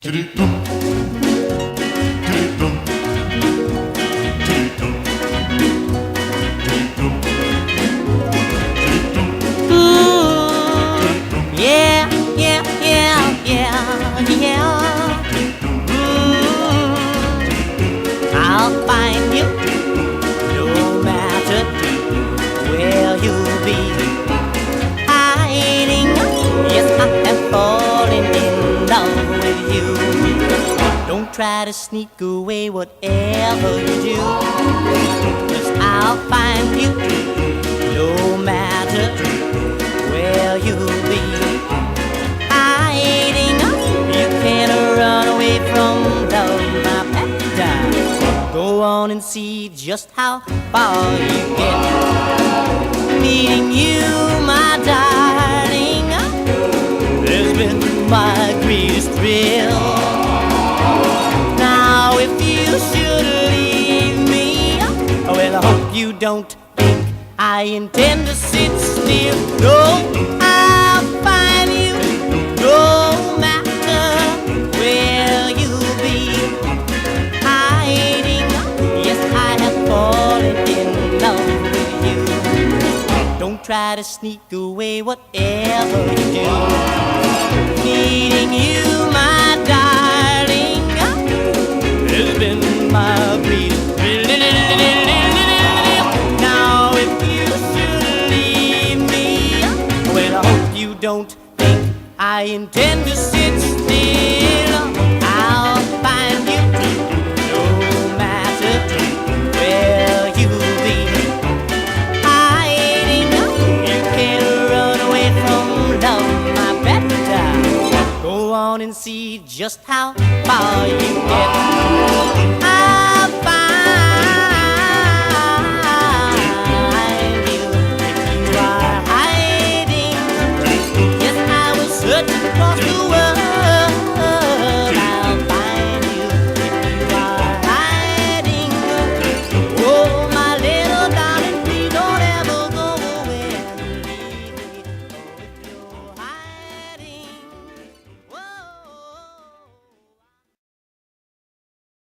Yeah, yeah, yeah, yeah, yeah. I'll find you no matter where you'll be hiding. Yes, I am falling in love with you. Don't try to sneak away whatever you do, 'cause I'll find you no matter where you'll be hiding. You can't run away from love, my paradise. Go on and see just how far you get. Meeting you, my darling, has been my greatest thrill. Now if you should leave me, well, I hope you don't think I intend to sit still. No, I'll find you no matter where you'll be hiding. Yes, I have fallen in love with you. Don't try to sneak away whatever you do. Meeting you, my darling, has been my greatest thrill. Now if you should leave me, well, I hope you don't think I intend to sit still. I'll find you no matter where you'll be hiding. You can't run away from love, my paradise. Go on and see just how far you get.